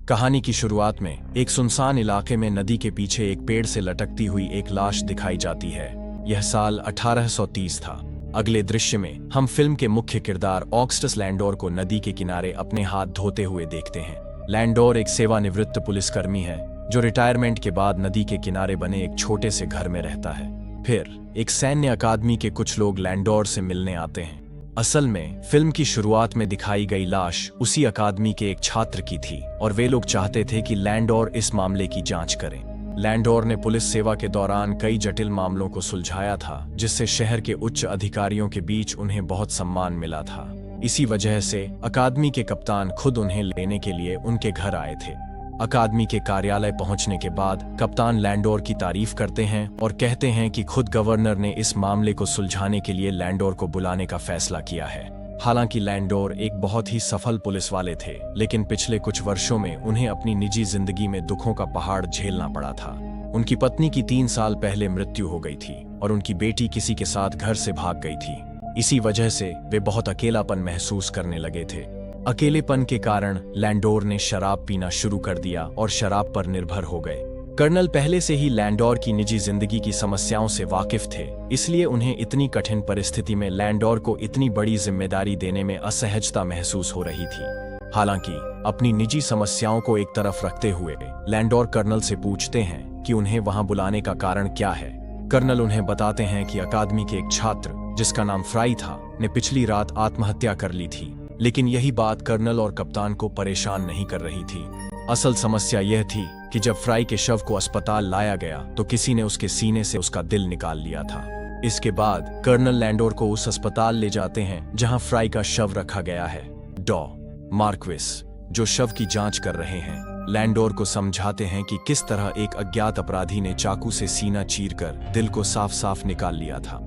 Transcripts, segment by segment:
कहानी की शुरुआत में एक सुनसान इलाके में नदी के पीछे एक पेड़ से लटकती हुई एक लाश दिखाई जाती है। यह साल 1830 था। अगले दृश्य में हम फिल्म के मुख्य किरदार ऑगस्टस लैंडोर को नदी के किनारे अपने हाथ धोते हुए देखते हैं। लैंडोर एक सेवानिवृत्त पुलिसकर्मी है जो रिटायरमेंट के बाद नदी के किनारे बने एक छोटे से घर में रहता है। फिर एक सैन्य अकादमी के कुछ लोग लैंडोर से मिलने आते हैं। असल में फिल्म की शुरुआत में दिखाई गई लाश उसी अकादमी के एक छात्र की थी और वे लोग चाहते थे कि लैंडोर इस मामले की जांच करें। लैंडोर ने पुलिस सेवा के दौरान कई जटिल मामलों को सुलझाया था, जिससे शहर के उच्च अधिकारियों के बीच उन्हें बहुत सम्मान मिला था। इसी वजह से अकादमी के कप्तान खुद उन्हें लेने के लिए उनके घर आए थे। अकादमी के कार्यालय पहुंचने के बाद कप्तान लैंडोर की तारीफ करते हैं और कहते हैं कि खुद गवर्नर ने इस मामले को सुलझाने के लिए लैंडोर को बुलाने का फैसला किया है। हालांकि लैंडोर एक बहुत ही सफल पुलिस वाले थे, लेकिन पिछले कुछ वर्षों में उन्हें अपनी निजी जिंदगी में दुखों का पहाड़ झेलना पड़ा था। उनकी पत्नी की 3 साल पहले मृत्यु हो गई थी और उनकी बेटी किसी के साथ घर से भाग गई थी। इसी वजह से वे बहुत अकेलापन महसूस करने लगे थे। अकेलेपन के कारण लैंडोर ने शराब पीना शुरू कर दिया और शराब पर निर्भर हो गए। कर्नल पहले से ही लैंडोर की निजी जिंदगी की समस्याओं से वाकिफ थे, इसलिए उन्हें इतनी कठिन परिस्थिति में लैंडोर को इतनी बड़ी जिम्मेदारी देने में असहजता महसूस हो रही थी। हालांकि अपनी निजी समस्याओं को एक तरफ रखते हुए लैंडोर कर्नल से पूछते हैं कि उन्हें वहां बुलाने का कारण क्या है। कर्नल उन्हें बताते हैं कि अकादमी के एक छात्र, जिसका नाम फ्राई था, ने पिछली रात आत्महत्या कर ली थी। लेकिन यही बात कर्नल और कप्तान को परेशान नहीं कर रही थी। असल समस्या यह थी कि जब फ्राई के शव को अस्पताल लाया गया तो किसी ने उसके सीने से उसका दिल निकाल लिया था। इसके बाद कर्नल लैंडोर को उस अस्पताल ले जाते हैं जहां फ्राई का शव रखा गया है। डॉ मार्क्विस, जो शव की जांच कर रहे हैं, लैंडोर को समझाते हैं कि किस तरह एक अज्ञात अपराधी ने चाकू से सीना चीरकर दिल को साफ साफ निकाल लिया था।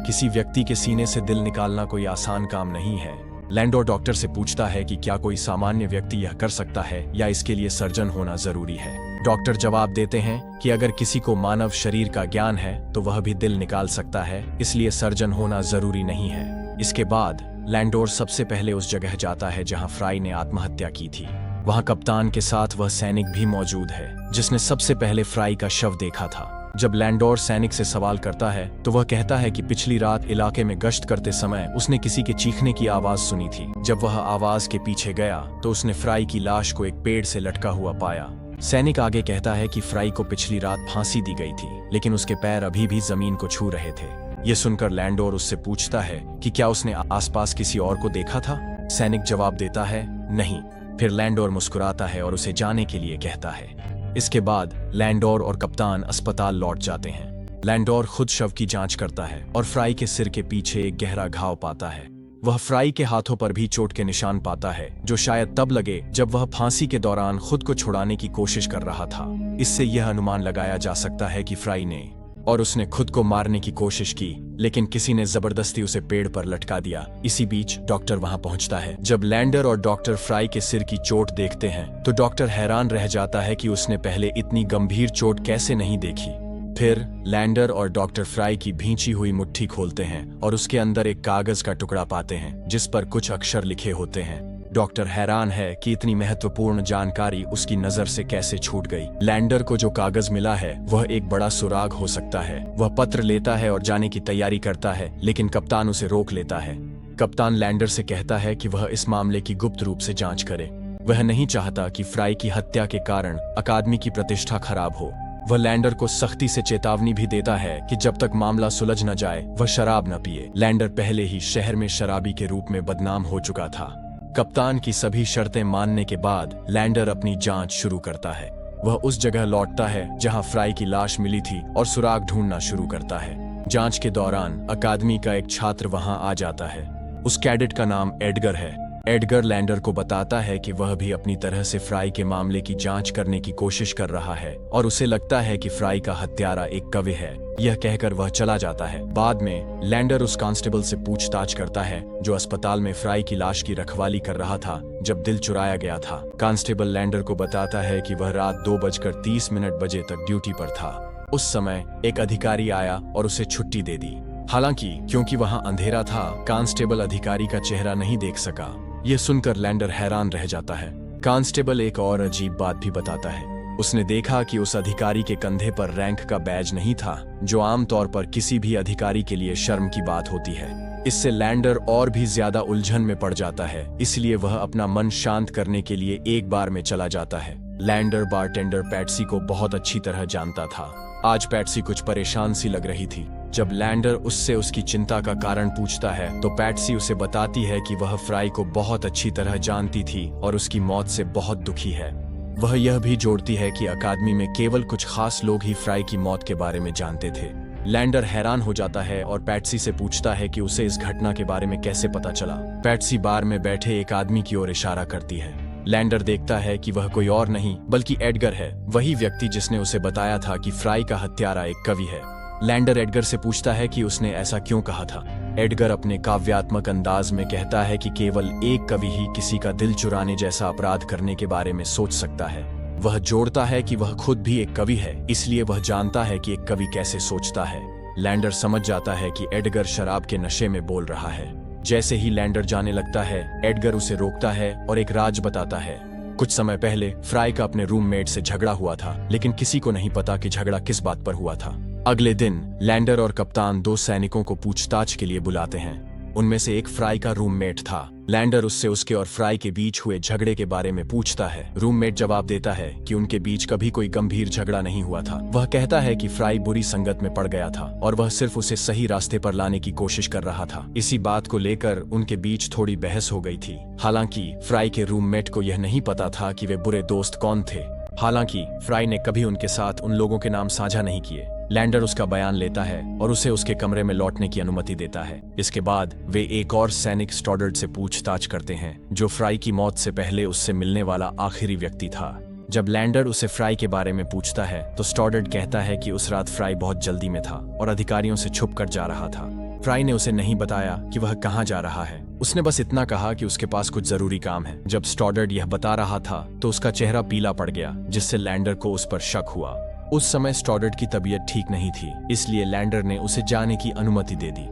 किसी व्यक्ति के सीने से दिल निकालना कोई आसान काम नहीं है। लैंडोर डॉक्टर से पूछता है कि क्या कोई सामान्य व्यक्ति यह कर सकता है या इसके लिए सर्जन होना जरूरी है। डॉक्टर जवाब देते हैं कि अगर किसी को मानव शरीर का ज्ञान है तो वह भी दिल निकाल सकता है, इसलिए सर्जन होना जरूरी नहीं है। इसके बाद लैंडोर सबसे पहले उस जगह जाता है जहां फ्राई ने आत्महत्या की थी। वहां कप्तान के साथ वह सैनिक भी मौजूद है जिसने सबसे पहले फ्राई का शव देखा था। जब लैंडोर सैनिक से सवाल करता है तो वह कहता है कि पिछली रात इलाके में गश्त करते समय उसने किसी के चीखने की आवाज सुनी थी। जब वह आवाज के पीछे गया तो उसने फ्राई की लाश को एक पेड़ से लटका हुआ पाया। सैनिक आगे कहता है कि फ्राई को पिछली रात फांसी दी गई थी, लेकिन उसके पैर अभी भी जमीन को छू रहे थे। ये सुनकर लैंडोर उससे पूछता है कि क्या उसने आसपास किसी और को देखा था। सैनिक जवाब देता है नहीं। फिर लैंडोर मुस्कुराता है और उसे जाने के लिए कहता है। इसके बाद लैंडोर और कप्तान अस्पताल लौट जाते हैं। लैंडोर खुद शव की जांच करता है और फ्राई के सिर के पीछे एक गहरा घाव पाता है। वह फ्राई के हाथों पर भी चोट के निशान पाता है, जो शायद तब लगे जब वह फांसी के दौरान खुद को छुड़ाने की कोशिश कर रहा था। इससे यह अनुमान लगाया जा सकता है कि फ्राई ने और उसने खुद को मारने की कोशिश की, लेकिन किसी ने जबरदस्ती उसे पेड़ पर लटका दिया। इसी बीच डॉक्टर वहां पहुंचता है। जब लैंडर और डॉक्टर फ्राई के सिर की चोट देखते हैं तो डॉक्टर हैरान रह जाता है कि उसने पहले इतनी गंभीर चोट कैसे नहीं देखी। फिर लैंडर और डॉक्टर फ्राई की भींची हुई मुट्ठी खोलते हैं और उसके अंदर एक कागज का टुकड़ा पाते हैं जिस पर कुछ अक्षर लिखे होते हैं। डॉक्टर हैरान है कि इतनी महत्वपूर्ण जानकारी उसकी नजर से कैसे छूट गई। लैंडर को जो कागज मिला है वह एक बड़ा सुराग हो सकता है। वह पत्र लेता है और जाने की तैयारी करता है, लेकिन कप्तान उसे रोक लेता है। कप्तान लैंडर से कहता है कि वह इस मामले की गुप्त रूप से जांच करे। वह नहीं चाहता कि फ्राई की हत्या के कारण अकादमी की प्रतिष्ठा खराब हो। वह लैंडर को सख्ती से चेतावनी भी देता है कि जब तक मामला सुलझ न जाए वह शराब न पिए। लैंडर पहले ही शहर में शराबी के रूप में बदनाम हो चुका था। कप्तान की सभी शर्तें मानने के बाद लैंडर अपनी जांच शुरू करता है। वह उस जगह लौटता है जहां फ्राई की लाश मिली थी और सुराग ढूंढना शुरू करता है। जांच के दौरान अकादमी का एक छात्र वहां आ जाता है। उस कैडेट का नाम एडगर है। एडगर लैंडर को बताता है कि वह भी अपनी तरह से फ्राई के मामले की जांच करने की कोशिश कर रहा है और उसे लगता है कि फ्राई का हत्यारा एक कवि है। यह कहकर वह चला जाता है। बाद में लैंडर उस कांस्टेबल से पूछताछ करता है जो अस्पताल में फ्राई की लाश की रखवाली कर रहा था जब दिल चुराया गया था। कांस्टेबल लैंडर को बताता है कि वह रात 2:30 बजे तक ड्यूटी पर था। उस समय एक अधिकारी आया और उसे छुट्टी दे दी। हालांकि क्योंकि वहां अंधेरा था, कांस्टेबल अधिकारी का चेहरा नहीं देख सका। यह सुनकर लैंडर हैरान रह जाता है। कांस्टेबल एक और अजीब बात भी बताता है। उसने देखा कि उस अधिकारी के कंधे पर रैंक का बैज नहीं था, जो आमतौर पर किसी भी अधिकारी के लिए शर्म की बात होती है। इससे लैंडर और भी ज्यादा उलझन में पड़ जाता है, इसलिए वह अपना मन शांत करने के लिए एक बार में चला जाता है। लैंडर बारटेंडर पैट्सी को बहुत अच्छी तरह जानता था। आज पैट्सी कुछ परेशान सी लग रही थी। जब लैंडर उससे उसकी चिंता का कारण पूछता है तो पैट्सी उसे बताती है कि वह फ्राई को बहुत अच्छी तरह जानती थी और उसकी मौत से बहुत दुखी है। वह यह भी जोड़ती है कि अकादमी में केवल कुछ खास लोग ही फ्राई की मौत के बारे में जानते थे। लैंडर हैरान हो जाता है और पैट्सी से पूछता है कि उसे इस घटना के बारे में कैसे पता चला। पैट्सी बार में बैठे एक आदमी की ओर इशारा करती है। लैंडर देखता है कि वह कोई और नहीं बल्कि एडगर है, वही व्यक्ति जिसने उसे बताया था कि फ्राई का हत्यारा एक कवि है। लैंडर एडगर से पूछता है कि उसने ऐसा क्यों कहा था। एडगर अपने काव्यात्मक अंदाज में कहता है कि केवल एक कवि ही किसी का दिल चुराने जैसा अपराध करने के बारे में सोच सकता है। वह जोड़ता है कि वह खुद भी एक कवि है, इसलिए वह जानता है कि एक कवि कैसे सोचता है। लैंडर समझ जाता है कि एडगर शराब के नशे में बोल रहा है। जैसे ही लैंडर जाने लगता है, एडगर उसे रोकता है और एक राज बताता है। कुछ समय पहले फ्राई का अपने रूममेट से झगड़ा हुआ था, लेकिन किसी को नहीं पता कि झगड़ा किस बात पर हुआ था। अगले दिन लैंडर और कप्तान दो सैनिकों को पूछताछ के लिए बुलाते हैं। उनमें से एक फ्राई का रूममेट था। लैंडर उससे उसके और फ्राई के बीच हुए झगड़े के बारे में पूछता है। रूममेट जवाब देता है कि उनके बीच कभी कोई गंभीर झगड़ा नहीं हुआ था। वह कहता है कि फ्राई बुरी संगत में पड़ गया था और वह सिर्फ उसे सही रास्ते पर लाने की कोशिश कर रहा था। इसी बात को लेकर उनके बीच थोड़ी बहस हो गई थी। हालांकि फ्राई के रूममेट को यह नहीं पता था कि वे बुरे दोस्त कौन थे। हालांकि फ्राई ने कभी उनके साथ उन लोगों के नाम साझा नहीं किए। लैंडर उसका बयान लेता है और उसे उसके कमरे में लौटने की अनुमति देता है। इसके बाद वे एक और सैनिक स्टॉडर्ड से पूछताछ करते हैं, जो फ्राई की मौत से पहले उससे मिलने वाला आखिरी व्यक्ति था। जब लैंडर उसे फ्राई के बारे में पूछता है तो स्टॉडर्ड कहता है कि उस रात फ्राई बहुत जल्दी में था और अधिकारियों से छुप कर जा रहा था। फ्राई ने उसे नहीं बताया कि वह कहाँ जा रहा है। उसने बस इतना कहा कि उसके पास कुछ जरूरी काम है। जब स्टॉडर्ड यह बता रहा था तो उसका चेहरा पीला पड़ गया, जिससे लैंडर को उस पर शक हुआ। उस समय स्टॉडर्ड की तबीयत ठीक नहीं थी, इसलिए लैंडर ने उसे जाने की अनुमति दे दी।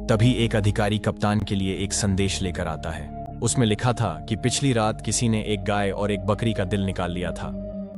तभी एक अधिकारी कप्तान के लिए एक संदेश लेकर आता है। उसमें लिखा था कि पिछली रात किसी ने एक गाय और एक बकरी का दिल निकाल लिया था।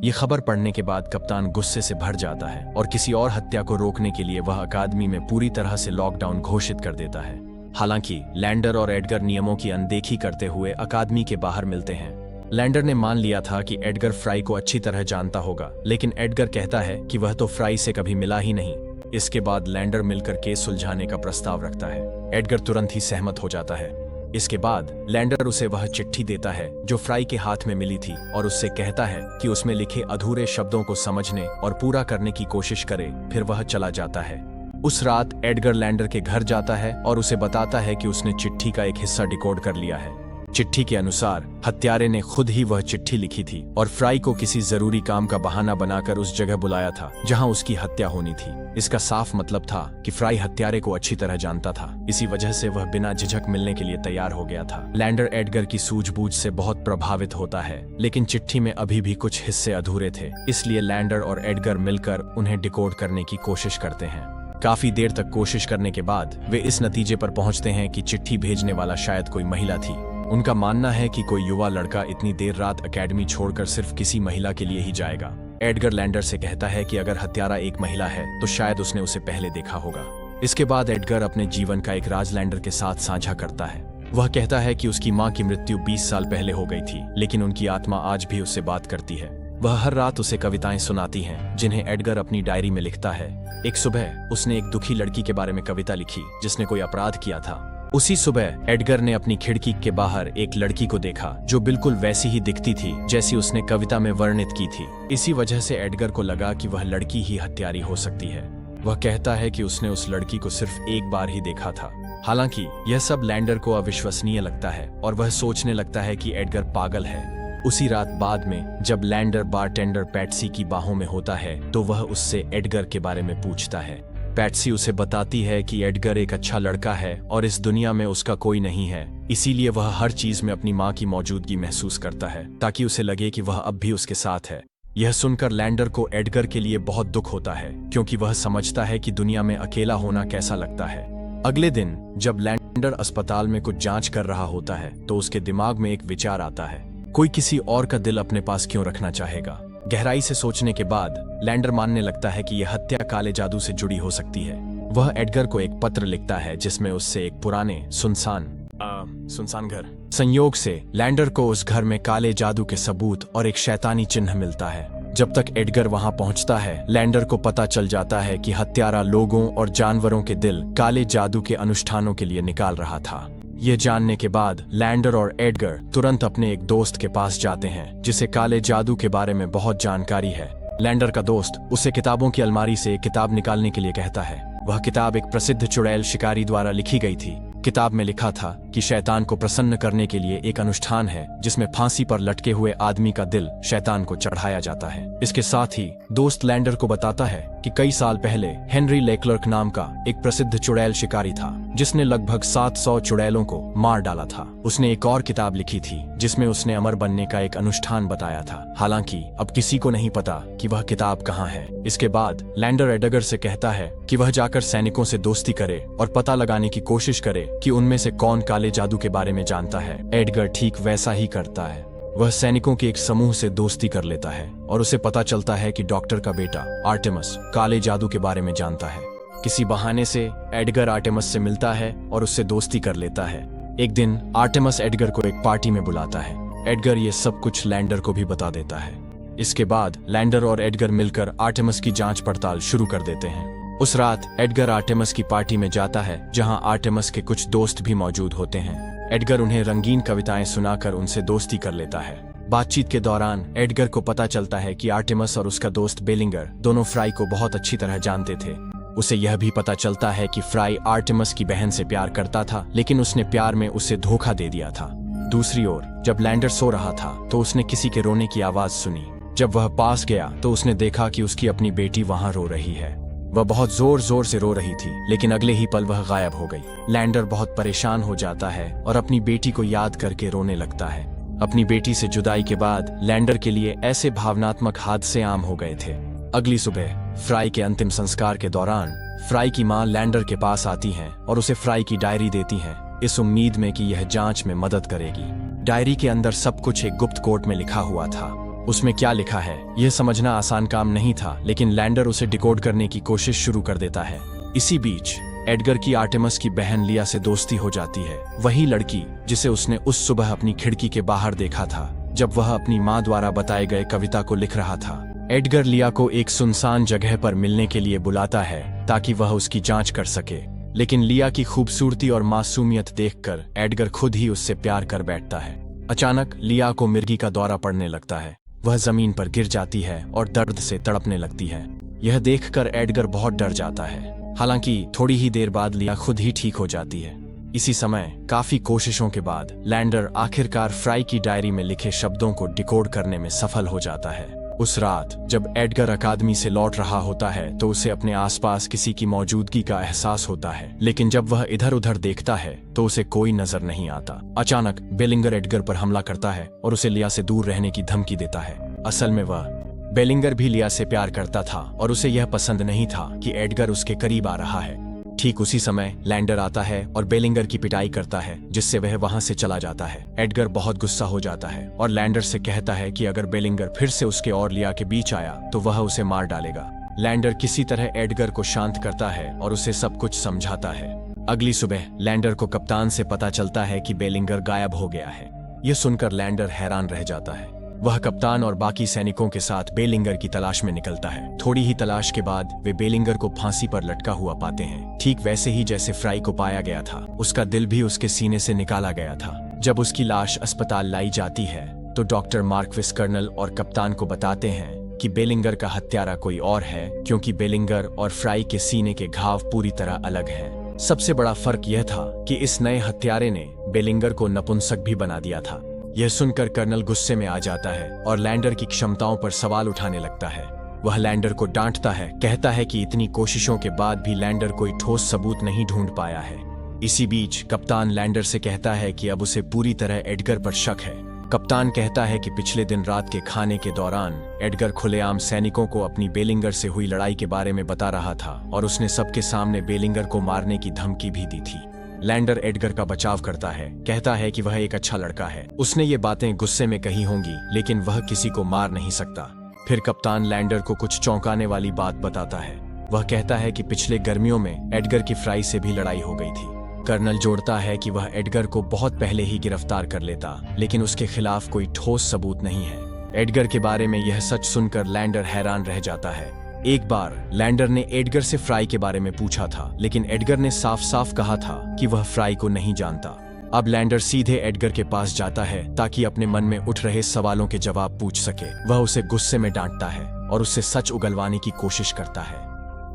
ये खबर पढ़ने के बाद कप्तान गुस्से से भर जाता है और किसी और हत्या को रोकने के लिए वह अकादमी में पूरी तरह से लॉकडाउन घोषित कर देता है। हालांकि लैंडर और एडगर नियमों की अनदेखी करते हुए अकादमी के बाहर मिलते हैं। लैंडर ने मान लिया था कि एडगर फ्राई को अच्छी तरह जानता होगा, लेकिन एडगर कहता है कि वह तो फ्राई से कभी मिला ही नहीं। इसके बाद लैंडर मिलकर केस सुलझाने का प्रस्ताव रखता है। एडगर तुरंत ही सहमत हो जाता है। इसके बाद लैंडर उसे वह चिट्ठी देता है जो फ्राई के हाथ में मिली थी और उससे कहता है कि उसमें लिखे अधूरे शब्दों को समझने और पूरा करने की कोशिश करे। फिर वह चला जाता है। उस रात एडगर लैंडर के घर जाता है और उसे बताता है कि उसने चिट्ठी का एक हिस्सा डिकोड कर लिया है। चिट्ठी के अनुसार हत्यारे ने खुद ही वह चिट्ठी लिखी थी और फ्राई को किसी जरूरी काम का बहाना बनाकर उस जगह बुलाया था जहां उसकी हत्या होनी थी। इसका साफ मतलब था कि फ्राई हत्यारे को अच्छी तरह जानता था। इसी वजह से वह बिना झिझक मिलने के लिए तैयार हो गया था। लैंडर एडगर की सूझबूझ से बहुत प्रभावित होता है, लेकिन चिट्ठी में अभी भी कुछ हिस्से अधूरे थे। इसलिए लैंडर और एडगर मिलकर उन्हें डिकोड करने की कोशिश करते हैं। काफी देर तक कोशिश करने के बाद वे इस नतीजे पर पहुंचते हैं कि चिट्ठी भेजने वाला शायद कोई महिला थी। उनका मानना है कि कोई युवा लड़का इतनी देर रात अकेडमी छोड़कर सिर्फ किसी महिला के लिए ही जाएगा। एडगर लैंडर से कहता है कि अगर हत्यारा एक महिला है तो शायद उसने उसे पहले देखा होगा। इसके बाद एडगर अपने जीवन का एक राज लैंडर के साथ साझा करता है। वह कहता है कि उसकी माँ की मृत्यु 20 साल पहले हो गई थी, लेकिन उनकी आत्मा आज भी उससे बात करती है। वह हर रात उसे कविताएं सुनाती हैं, जिन्हें एडगर अपनी डायरी में लिखता है। एक सुबह उसने एक दुखी लड़की के बारे में कविता लिखी जिसने कोई अपराध किया था। उसी सुबह एडगर ने अपनी खिड़की के बाहर एक लड़की को देखा जो बिल्कुल वैसी ही दिखती थी जैसी उसने कविता में वर्णित की थी। इसी वजह से एडगर को लगा कि वह लड़की ही हत्यारी हो सकती है। वह कहता है कि उसने उस लड़की को सिर्फ एक बार ही देखा था। हालांकि यह सब लैंडर को अविश्वसनीय लगता है और वह सोचने लगता है कि एडगर पागल है। उसी रात बाद में जब लैंडर बारटेंडर पैट्सी की बाहों में होता है तो वह उससे एडगर के बारे में पूछता है। पैट्सी उसे बताती है कि एडगर एक अच्छा लड़का है और इस दुनिया में उसका कोई नहीं है, इसीलिए वह हर चीज में अपनी माँ की मौजूदगी महसूस करता है ताकि उसे लगे कि वह अब भी उसके साथ है। यह सुनकर लैंडर को एडगर के लिए बहुत दुख होता है, क्योंकि वह समझता है कि दुनिया में अकेला होना कैसा लगता है। अगले दिन जब लैंडर अस्पताल में कुछ जांच कर रहा होता है तो उसके दिमाग में एक विचार आता है। कोई किसी और का दिल अपने पास क्यों रखना चाहेगा? गहराई से सोचने के बाद लैंडर मानने लगता है कि यह हत्या काले जादू से जुड़ी हो सकती है। वह एडगर को एक पत्र लिखता है जिसमें उससे एक पुराने सुनसान घर। संयोग से लैंडर को उस घर में काले जादू के सबूत और एक शैतानी चिन्ह मिलता है। जब तक एडगर वहां पहुंचता है, लैंडर को पता चल जाता है कि हत्यारा लोगों और जानवरों के दिल काले जादू के अनुष्ठानों के लिए निकाल रहा था। ये जानने के बाद लैंडर और एडगर तुरंत अपने एक दोस्त के पास जाते हैं जिसे काले जादू के बारे में बहुत जानकारी है। लैंडर का दोस्त उसे किताबों की अलमारी से एक किताब निकालने के लिए कहता है। वह किताब एक प्रसिद्ध चुड़ैल शिकारी द्वारा लिखी गई थी। किताब में लिखा था कि शैतान को प्रसन्न करने के लिए एक अनुष्ठान है जिसमें फांसी पर लटके हुए आदमी का दिल शैतान को चढ़ाया जाता है। इसके साथ ही दोस्त लैंडर को बताता है कि कई साल पहले हेनरी लेक्लर्क नाम का एक प्रसिद्ध चुड़ैल शिकारी था जिसने लगभग 700 चुड़ैलों को मार डाला था। उसने एक और किताब लिखी थी जिसमें उसने अमर बनने का एक अनुष्ठान बताया था। हालांकि अब किसी को नहीं पता कि वह किताब कहाँ है। इसके बाद लैंडर एडगर से कहता है कि वह जाकर सैनिकों से दोस्ती करे और पता लगाने की कोशिश करे कि उनमें से कौन काले जादू के बारे में जानता है। एडगर ठीक वैसा ही करता है। वह सैनिकों के एक समूह से दोस्ती कर लेता है और उसे पता चलता है कि डॉक्टर का बेटा आर्टेमस काले जादू के बारे में जानता है। किसी बहाने से एडगर आर्टेमस से मिलता है और उससे दोस्ती कर लेता है। एक दिन आर्टेमस एडगर को एक पार्टी में बुलाता है। एडगर ये सब कुछ लैंडर को भी बता देता है। इसके बाद लैंडर और एडगर मिलकर आर्टेमस की जांच पड़ताल शुरू कर देते हैं। उस रात एडगर आर्टेमस की पार्टी में जाता है जहां आर्टेमस के कुछ दोस्त भी मौजूद होते हैं। एडगर उन्हें रंगीन कविताएं सुनाकर उनसे दोस्ती कर लेता है। बातचीत के दौरान एडगर को पता चलता है कि आर्टेमस और उसका दोस्त बेलिंगर दोनों फ्राई को बहुत अच्छी तरह जानते थे। उसे यह भी पता चलता है कि फ्राई आर्टेमस की बहन से प्यार करता था, लेकिन उसने प्यार में उसे धोखा दे दिया था। दूसरी ओर जब लैंडर सो रहा था तो उसने किसी के रोने की आवाज सुनी। जब वह पास गया तो उसने देखा कि उसकी अपनी बेटी वहां रो रही है। वह बहुत जोर जोर से रो रही थी, लेकिन अगले ही पल वह गायब हो गई। लैंडर बहुत परेशान हो जाता है और अपनी बेटी को याद करके रोने लगता है। अपनी बेटी से जुदाई के बाद लैंडर के लिए ऐसे भावनात्मक हादसे आम हो गए थे। अगली सुबह फ्राई के अंतिम संस्कार के दौरान फ्राई की मां लैंडर के पास आती हैं और उसे फ्राई की डायरी देती हैं, इस उम्मीद में कि यह जांच में मदद करेगी। डायरी के अंदर सब कुछ एक गुप्त कोड में लिखा हुआ था। उसमें क्या लिखा है यह समझना आसान काम नहीं था, लेकिन लैंडर उसे डिकोड करने की कोशिश शुरू कर देता है। इसी बीच एडगर की आर्टेमस की बहन लिया से दोस्ती हो जाती है, वही लड़की जिसे उसने उस सुबह अपनी खिड़की के बाहर देखा था जब वह अपनी मां द्वारा बताए गए कविता को लिख रहा था। एडगर लिया को एक सुनसान जगह पर मिलने के लिए बुलाता है ताकि वह उसकी जांच कर सके, लेकिन लिया की खूबसूरती और मासूमियत देखकर एडगर खुद ही उससे प्यार कर बैठता है। अचानक लिया को मिर्गी का दौरा पड़ने लगता है। वह जमीन पर गिर जाती है और दर्द से तड़पने लगती है। यह देखकर एडगर बहुत डर जाता है। हालांकि थोड़ी ही देर बाद लिया खुद ही ठीक हो जाती है। इसी समय काफी कोशिशों के बाद लैंडर आखिरकार फ्राई की डायरी में लिखे शब्दों को डिकोड करने में सफल हो जाता है। उस रात जब एडगर अकादमी से लौट रहा होता है तो उसे अपने आसपास किसी की मौजूदगी का एहसास होता है, लेकिन जब वह इधर उधर देखता है तो उसे कोई नजर नहीं आता। अचानक बेलिंगर एडगर पर हमला करता है और उसे लिया से दूर रहने की धमकी देता है। असल में वह बेलिंगर भी लिया से प्यार करता था और उसे यह पसंद नहीं था कि एडगर उसके करीब आ रहा है। ठीक उसी समय लैंडर आता है और बेलिंगर की पिटाई करता है, जिससे वह वहां से चला जाता है। एडगर बहुत गुस्सा हो जाता है और लैंडर से कहता है कि अगर बेलिंगर फिर से उसके और लिया के बीच आया तो वह उसे मार डालेगा। लैंडर किसी तरह एडगर को शांत करता है और उसे सब कुछ समझाता है। अगली सुबह लैंडर को कप्तान से पता चलता है कि बेलिंगर गायब हो गया है। यह सुनकर लैंडर हैरान रह जाता है। वह कप्तान और बाकी सैनिकों के साथ बेलिंगर की तलाश में निकलता है। थोड़ी ही तलाश के बाद वे बेलिंगर को फांसी पर लटका हुआ पाते हैं, ठीक वैसे ही जैसे फ्राई को पाया गया था। उसका दिल भी उसके सीने से निकाला गया था। जब उसकी लाश अस्पताल लाई जाती है तो डॉक्टर मार्क्विस कर्नल और कप्तान को बताते हैं कि बेलिंगर का हत्यारा कोई और है, क्योंकि बेलिंगर और फ्राई के सीने के घाव पूरी तरह अलग हैं। सबसे बड़ा फर्क यह था कि इस नए हत्यारे ने बेलिंगर को नपुंसक भी बना दिया था। यह सुनकर कर्नल गुस्से में आ जाता है और लैंडर की क्षमताओं पर सवाल उठाने लगता है। वह लैंडर को डांटता है, कहता है कि इतनी कोशिशों के बाद भी लैंडर कोई ठोस सबूत नहीं ढूंढ पाया है। इसी बीच कप्तान लैंडर से कहता है कि अब उसे पूरी तरह एडगर पर शक है। कप्तान कहता है कि पिछले दिन रात के खाने के दौरान एडगर खुलेआम सैनिकों को अपनी बेलिंगर से हुई लड़ाई के बारे में बता रहा था और उसने सबके सामने बेलिंगर को मारने की धमकी भी दी थी। लैंडर एडगर का बचाव करता है, कहता है कि वह एक अच्छा लड़का है, उसने ये बातें गुस्से में कही होंगी, लेकिन वह किसी को मार नहीं सकता। फिर कप्तान लैंडर को कुछ चौंकाने वाली बात बताता है। वह कहता है कि पिछले गर्मियों में एडगर की फ्राई से भी लड़ाई हो गई थी। कर्नल जोड़ता है कि वह एडगर को बहुत पहले ही गिरफ्तार कर लेता, लेकिन उसके खिलाफ कोई ठोस सबूत नहीं है। एडगर के बारे में यह सच सुनकर लैंडर हैरान रह जाता है। एक बार लैंडर ने एडगर से फ्राई के बारे में पूछा था, लेकिन एडगर ने साफ साफ कहा था कि वह फ्राई को नहीं जानता। अब लैंडर सीधे एडगर के पास जाता है ताकि अपने मन में उठ रहे सवालों के जवाब पूछ सके। वह उसे गुस्से में डांटता है और उससे सच उगलवाने की कोशिश करता है।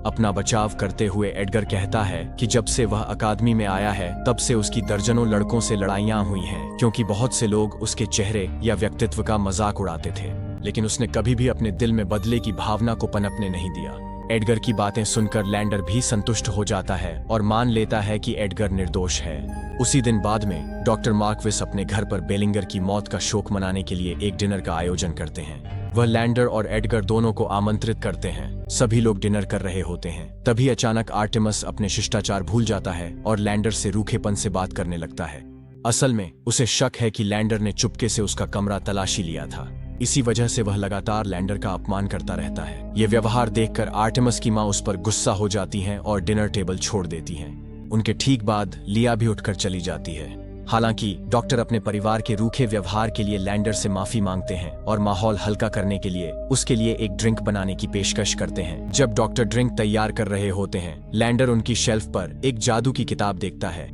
अपना बचाव करते हुए एडगर कहता है कि जब से वह अकादमी में आया है तब से उसकी दर्जनों लड़कों से लड़ाइयां हुई हैं, क्योंकि बहुत से लोग उसके चेहरे या व्यक्तित्व का मजाक उड़ाते थे, लेकिन उसने कभी भी अपने दिल में बदले की भावना को पनपने नहीं दिया। एडगर की बातें सुनकर लैंडर भी संतुष्ट हो जाता है और मान लेता है कि एडगर निर्दोष है। उसी दिन बाद में डॉक्टर मार्क्विस अपने घर पर बेलिंगर की मौत का शोक मनाने के लिए एक डिनर का आयोजन करते हैं। वह लैंडर और एडगर दोनों को आमंत्रित करते हैं। सभी लोग डिनर कर रहे होते हैं, तभी अचानक आर्टेमस अपने शिष्टाचार भूल जाता है और लैंडर से रूखेपन से बात करने लगता है। असल में उसे शक है कि लैंडर ने चुपके से उसका कमरा तलाशी लिया था। इसी वजह से वह लगातार लैंडर का अपमान करता रहता है। ये व्यवहार देखकर आर्टेमस की माँ उस पर गुस्सा हो जाती हैं और डिनर टेबल छोड़ देती हैं। उनके ठीक बाद लिया भी उठकर चली जाती है। हालांकि डॉक्टर अपने परिवार के रूखे व्यवहार के लिए लैंडर से माफी मांगते हैं और माहौल हल्का करने के लिए उसके लिए एक ड्रिंक बनाने की पेशकश करते हैं। जब डॉक्टर ड्रिंक तैयार कर रहे होते हैं, लैंडर उनकी शेल्फ पर एक जादू की किताब देखता है।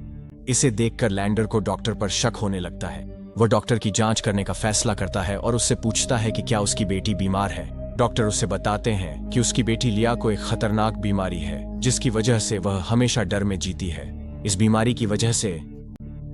इसे देखकर लैंडर को डॉक्टर पर शक होने लगता है। वह डॉक्टर की जांच करने का फैसला करता है और उससे पूछता है कि क्या उसकी बेटी बीमार है। डॉक्टर उसे बताते हैं कि उसकी बेटी लिया को एक खतरनाक बीमारी है, जिसकी वजह से वह हमेशा डर में जीती है। इस बीमारी की वजह से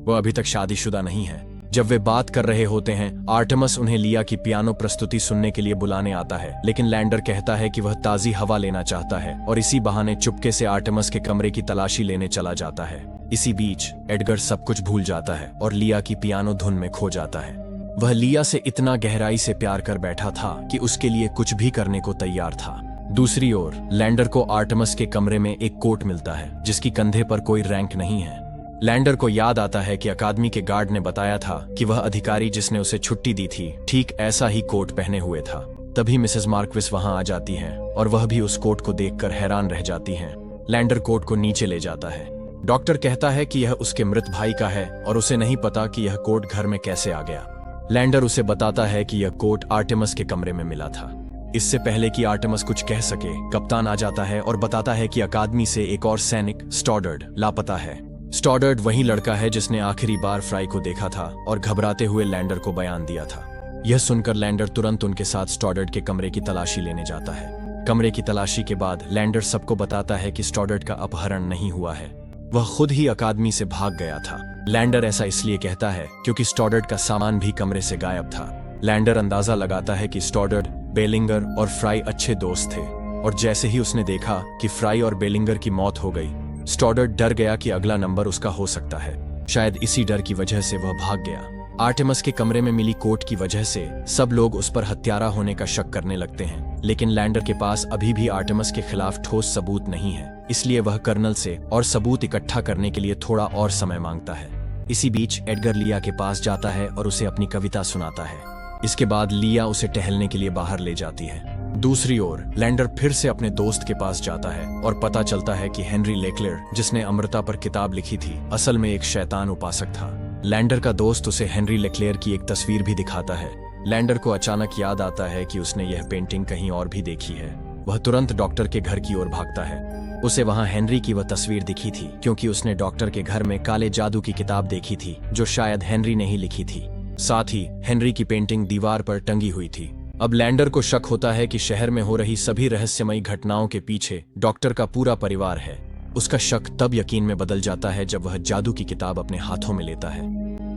वह अभी तक शादीशुदा नहीं है। जब वे बात कर रहे होते हैं, आर्टेमस उन्हें लिया की पियानो प्रस्तुति सुनने के लिए बुलाने आता है, लेकिन लैंडर कहता है कि वह ताजी हवा लेना चाहता है और इसी बहाने चुपके से आर्टेमस के कमरे की तलाशी लेने चला जाता है। इसी बीच एडगर सब कुछ भूल जाता है और लिया की पियानो धुन में खो जाता है। वह लिया से इतना गहराई से प्यार कर बैठा था कि उसके लिए कुछ भी करने को तैयार था। दूसरी ओर लैंडर को आर्टेमस के कमरे में एक कोट मिलता है, जिसकी कंधे पर कोई रैंक नहीं है। लैंडर को याद आता है कि अकादमी के गार्ड ने बताया था कि वह अधिकारी जिसने उसे छुट्टी दी थी ठीक ऐसा ही कोट पहने हुए था। तभी मिसेस मार्क्विस वहां आ जाती हैं और वह भी उस कोट को देखकर हैरान रह जाती हैं। लैंडर कोट को नीचे ले जाता है। डॉक्टर कहता है कि यह उसके मृत भाई का है और उसे नहीं पता कि यह कोट घर में कैसे आ गया। लैंडर उसे बताता है कि यह कोट आर्टेमस के कमरे में मिला था। इससे पहले कि आर्टेमस कुछ कह सके, कप्तान आ जाता है और बताता है कि अकादमी से एक और सैनिक स्टॉडर्ड लापता है। स्टॉडर्ड वही लड़का है जिसने आखिरी बार फ्राई को देखा था और घबराते हुए लैंडर को बयान दिया था। यह सुनकर लैंडर तुरंत उनके साथ स्टॉडर्ड के कमरे की तलाशी लेने जाता है। कमरे की तलाशी के बाद लैंडर सबको बताता है कि स्टॉडर्ड का अपहरण नहीं हुआ है, वह खुद ही अकादमी से भाग गया था। लैंडर ऐसा इसलिए कहता है क्योंकि स्टॉडर्ड का सामान भी कमरे से गायब था। लैंडर अंदाजा लगाता है कि स्टॉडर्ड, बेलिंगर और फ्राई अच्छे दोस्त थे, और जैसे ही उसने देखा कि फ्राई और बेलिंगर की मौत हो गई, स्टॉडर्ड डर गया कि अगला नंबर उसका हो सकता है। शायद इसी डर की वजह से वह भाग गया। आर्टेमस के कमरे में मिली कोट की वजह से सब लोग उस पर हत्यारा होने का शक करने लगते हैं, लेकिन लैंडर के पास अभी भी आर्टेमस के खिलाफ ठोस सबूत नहीं है, इसलिए वह कर्नल से और सबूत इकट्ठा करने के लिए थोड़ा और समय मांगता है। इसी बीच एडगर लिया के पास जाता है और उसे अपनी कविता सुनाता है। इसके बाद लिया उसे टहलने के लिए बाहर ले जाती है। दूसरी ओर लैंडर फिर से अपने दोस्त के पास जाता है और पता चलता है कि हेनरी लेक्लेयर, जिसने अमृता पर किताब लिखी थी, असल में एक शैतान उपासक था। लैंडर का दोस्त उसे हेनरी लेक्लेयर की एक तस्वीर भी दिखाता है। लैंडर को अचानक याद आता है कि उसने यह पेंटिंग कहीं और भी देखी है। वह तुरंत डॉक्टर के घर की ओर भागता है। उसे वहां हेनरी की वह तस्वीर दिखी थी, क्योंकि उसने डॉक्टर के घर में काले जादू की किताब देखी थी, जो शायद हेनरी ने ही लिखी थी। साथ ही हेनरी की पेंटिंग दीवार पर टंगी हुई थी। अब लैंडर को शक होता है कि शहर में हो रही सभी रहस्यमयी घटनाओं के पीछे डॉक्टर का पूरा परिवार है। उसका शक तब यकीन में बदल जाता है जब वह जादू की किताब अपने हाथों में लेता है।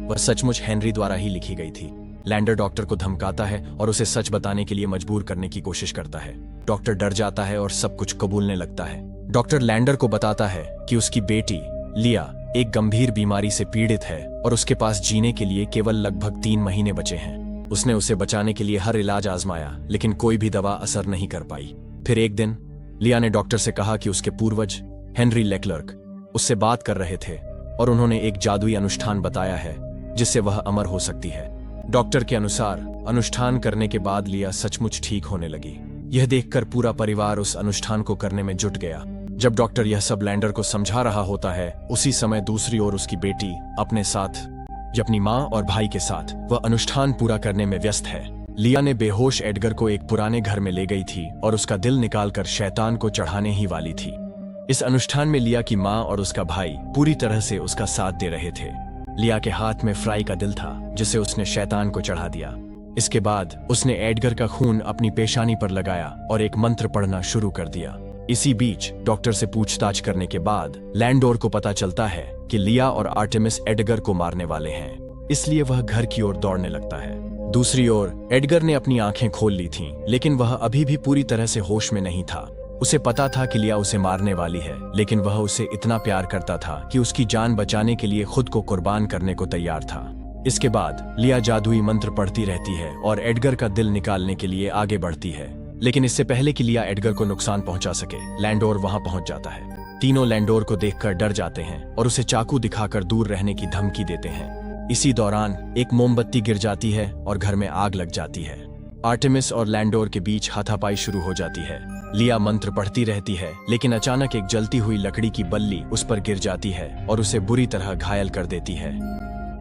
वह सचमुच हेनरी द्वारा ही लिखी गई थी। लैंडर डॉक्टर को धमकाता है और उसे सच बताने के लिए मजबूर करने की कोशिश करता है। डॉक्टर डर जाता है और सब कुछ कबूलने लगता है। डॉक्टर लैंडर को बताता है कि उसकी बेटी लिया एक गंभीर बीमारी से पीड़ित है और उसके पास जीने के लिए केवल लगभग 3 महीने बचे हैं। उसने उसे बचाने के लिए हर इलाज आजमाया, लेकिन कोई भी दवा असर नहीं कर पाई। फिर एक दिन लिया ने डॉक्टर से कहा कि उसके पूर्वज हेनरी लेक्लर्क उससे बात कर रहे थे। और उन्होंने एक जादुई अनुष्ठान बताया है जिससे वह अमर हो सकती है। डॉक्टर के अनुसार अनुष्ठान करने के बाद लिया सचमुच ठीक होने लगी। यह देखकर पूरा परिवार उस अनुष्ठान को करने में जुट गया। जब डॉक्टर यह सब लैंडर को समझा रहा होता है, उसी समय दूसरी ओर उसकी बेटी अपने साथ अपनी माँ और भाई के साथ वह अनुष्ठान पूरा करने में व्यस्त है। लिया ने बेहोश एडगर को एक पुराने घर में ले गई थी और उसका दिल निकालकर शैतान को चढ़ाने ही वाली थी। इस अनुष्ठान में लिया की माँ और उसका भाई पूरी तरह से उसका साथ दे रहे थे। लिया के हाथ में फ्राई का दिल था जिसे उसने शैतान को चढ़ा दिया। इसके बाद उसने एडगर का खून अपनी पेशानी पर लगाया और एक मंत्र पढ़ना शुरू कर दिया। इसी बीच डॉक्टर से पूछताछ करने के बाद लैंडोर को पता चलता है कि लिया और आर्टेमिस एडगर को मारने वाले हैं, इसलिए वह घर की ओर दौड़ने लगता है। दूसरी ओर एडगर ने अपनी आंखें खोल ली थीं, लेकिन वह अभी भी पूरी तरह से होश में नहीं था। उसे पता था कि लिया उसे मारने वाली है, लेकिन वह उसे इतना प्यार करता था कि उसकी जान बचाने के लिए खुद को कुर्बान करने को तैयार था। इसके बाद लिया जादुई मंत्र पढ़ती रहती है और एडगर का दिल निकालने के लिए आगे बढ़ती है, लेकिन इससे पहले कि लिया एडगर को नुकसान पहुंचा सके, लैंडोर वहां पहुंच जाता है। तीनों लैंडोर को देखकर डर जाते हैं और उसे चाकू दिखाकर दूर रहने की धमकी देते हैं। इसी दौरान एक मोमबत्ती गिर जाती है और घर में आग लग जाती है। आर्टेमिस और लैंडोर के बीच हाथापाई शुरू हो जाती है। लिया मंत्र पढ़ती रहती है, लेकिन अचानक एक जलती हुई लकड़ी की बल्ली उस पर गिर जाती है और उसे बुरी तरह घायल कर देती है।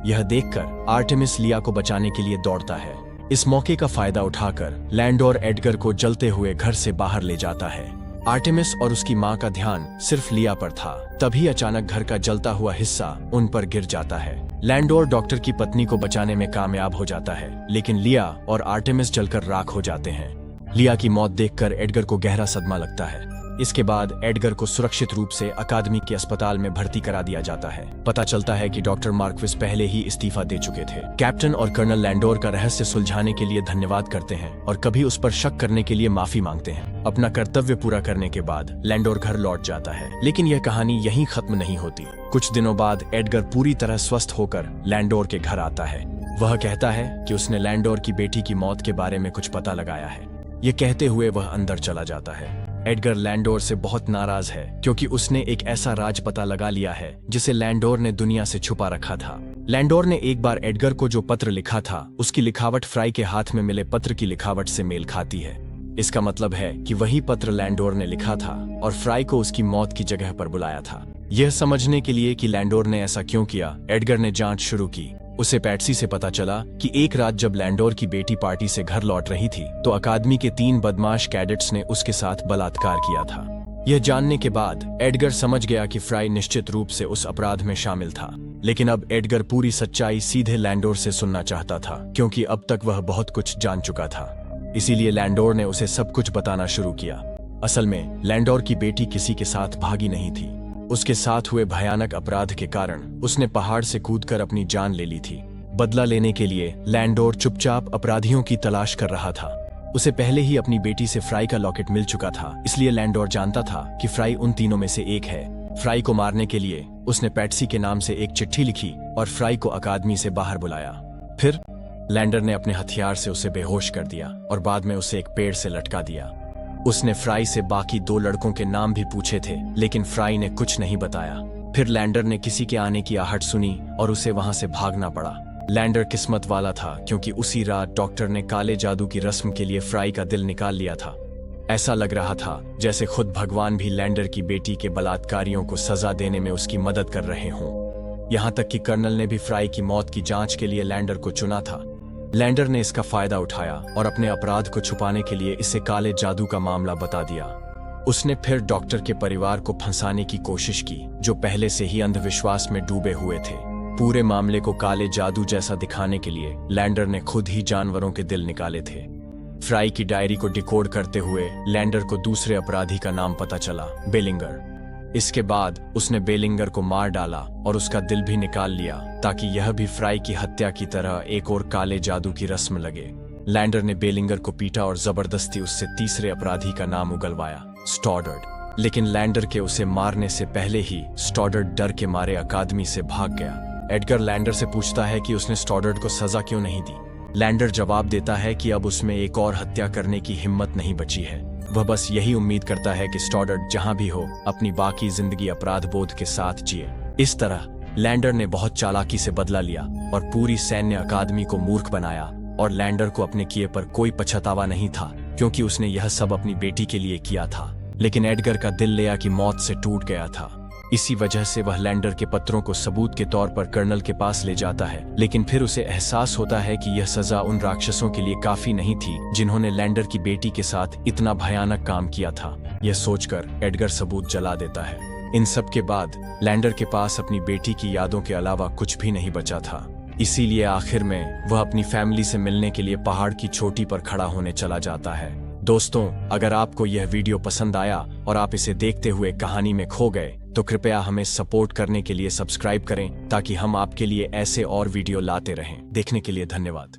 यह देखकर आर्टेमिस लिया को बचाने के लिए दौड़ता है। इस मौके का फायदा उठाकर लैंडोर एडगर को जलते हुए घर से बाहर ले जाता है। आर्टेमिस और उसकी माँ का ध्यान सिर्फ लिया पर था। तभी अचानक घर का जलता हुआ हिस्सा उन पर गिर जाता है। लैंडोर डॉक्टर की पत्नी को बचाने में कामयाब हो जाता है, लेकिन लिया और आर्टेमिस जलकर राख हो जाते हैं। लिया की मौत देखकर एडगर को गहरा सदमा लगता है। इसके बाद एडगर को सुरक्षित रूप से अकादमी के अस्पताल में भर्ती करा दिया जाता है। पता चलता है कि डॉक्टर मार्क्विस पहले ही इस्तीफा दे चुके थे। कैप्टन और कर्नल लैंडोर का रहस्य सुलझाने के लिए धन्यवाद करते हैं और कभी उस पर शक करने के लिए माफी मांगते हैं। अपना कर्तव्य पूरा करने के बाद लैंडोर घर लौट जाता है, लेकिन यह कहानी यहीं खत्म नहीं होती। कुछ दिनों बाद एडगर पूरी तरह स्वस्थ होकर लैंडोर के घर आता है। वह कहता है कि उसने लैंडोर की बेटी की मौत के बारे में कुछ पता लगाया है। ये कहते हुए वह अंदर चला जाता है। एडगर लैंडोर से बहुत नाराज है क्योंकि उसने एक ऐसा राज पता लगा लिया है जिसे लैंडोर ने दुनिया से छुपा रखा था। लैंडोर ने एक बार एडगर को जो पत्र लिखा था, उसकी लिखावट फ्राई के हाथ में मिले पत्र की लिखावट से मेल खाती है। इसका मतलब है कि वही पत्र लैंडोर ने लिखा था और फ्राई को उसकी मौत की जगह पर बुलाया था। यह समझने के लिए कि लैंडोर ने ऐसा क्यों किया, एडगर ने जांच शुरू की। उसे पैट्सी से पता चला कि एक रात जब लैंडोर की बेटी पार्टी से घर लौट रही थी तो अकादमी के 3 बदमाश कैडेट्स ने उसके साथ बलात्कार किया था। यह जानने के बाद एडगर समझ गया कि फ्राई निश्चित रूप से उस अपराध में शामिल था, लेकिन अब एडगर पूरी सच्चाई सीधे लैंडोर से सुनना चाहता था क्योंकि अब तक वह बहुत कुछ जान चुका था। इसीलिए लैंडोर ने उसे सब कुछ बताना शुरू किया। असल में लैंडोर की बेटी किसी के साथ भागी नहीं थी। उसके साथ हुए भयानक अपराध के कारण उसने पहाड़ से कूदकर अपनी जान ले ली थी। बदला लेने के लिए लैंडोर चुपचाप अपराधियों की तलाश कर रहा था। उसे पहले ही अपनी बेटी से फ्राई का लॉकेट मिल चुका था, इसलिए लैंडोर जानता था कि फ्राई उन तीनों में से एक है। फ्राई को मारने के लिए उसने पैट्सी के नाम से एक चिट्ठी लिखी और फ्राई को अकादमी से बाहर बुलाया। फिर लैंडर ने अपने हथियार से उसे बेहोश कर दिया और बाद में उसे एक पेड़ से लटका दिया। उसने फ्राई से बाकी 2 लड़कों के नाम भी पूछे थे, लेकिन फ्राई ने कुछ नहीं बताया। फिर लैंडर ने किसी के आने की आहट सुनी और उसे वहां से भागना पड़ा। लैंडर किस्मत वाला था क्योंकि उसी रात डॉक्टर ने काले जादू की रस्म के लिए फ्राई का दिल निकाल लिया था। ऐसा लग रहा था जैसे खुद भगवान भी लैंडर की बेटी के बलात्कारियों को सजा देने में उसकी मदद कर रहे हों। यहाँ तक कि कर्नल ने भी फ्राई की मौत की जांच के लिए लैंडर को चुना था। लैंडर ने इसका फायदा उठाया और अपने अपराध को छुपाने के लिए इसे काले जादू का मामला बता दिया। उसने फिर डॉक्टर के परिवार को फंसाने की कोशिश की, जो पहले से ही अंधविश्वास में डूबे हुए थे। पूरे मामले को काले जादू जैसा दिखाने के लिए लैंडर ने खुद ही जानवरों के दिल निकाले थे। फ्राई की डायरी को डिकोड करते हुए लैंडर को दूसरे अपराधी का नाम पता चला, बेलिंगर। इसके बाद उसने बेलिंगर को मार डाला और उसका दिल भी निकाल लिया ताकि यह भी फ्राई की हत्या की तरह एक और काले जादू की रस्म लगे। लैंडर ने बेलिंगर को पीटा और जबरदस्ती उससे तीसरे अपराधी का नाम उगलवाया, स्टॉडर्ड। लेकिन लैंडर के उसे मारने से पहले ही स्टॉडर्ड डर के मारे अकादमी से भाग गया। एडगर लैंडर से पूछता है कि उसने स्टॉडर्ड को सजा क्यों नहीं दी। लैंडर जवाब देता है कि अब उसमें एक और हत्या करने की हिम्मत नहीं बची है। वह बस यही उम्मीद करता है कि स्टॉडर्ड जहां भी हो अपनी बाकी जिंदगी अपराध बोध के साथ जिए। इस तरह लैंडर ने बहुत चालाकी से बदला लिया और पूरी सैन्य अकादमी को मूर्ख बनाया, और लैंडर को अपने किए पर कोई पछतावा नहीं था, क्योंकि उसने यह सब अपनी बेटी के लिए किया था। लेकिन एडगर का दिल लेया की मौत से टूट गया था। इसी वजह से वह लैंडर के पत्रों को सबूत के तौर पर कर्नल के पास ले जाता है, लेकिन फिर उसे एहसास होता है कि यह सजा उन राक्षसों के लिए काफी नहीं थी जिन्होंने लैंडर की बेटी के साथ इतना भयानक काम किया था। यह सोचकर एडगर सबूत जला देता है। इन सब के बाद लैंडर के पास अपनी बेटी की यादों के अलावा कुछ भी नहीं बचा था। इसीलिए आखिर में वह अपनी फैमिली से मिलने के लिए पहाड़ की चोटी पर खड़ा होने चला जाता है। दोस्तों, अगर आपको यह वीडियो पसंद आया और आप इसे देखते हुए कहानी में खो गए, तो कृपया हमें सपोर्ट करने के लिए सब्सक्राइब करें, ताकि हम आपके लिए ऐसे और वीडियो लाते रहें। देखने के लिए धन्यवाद।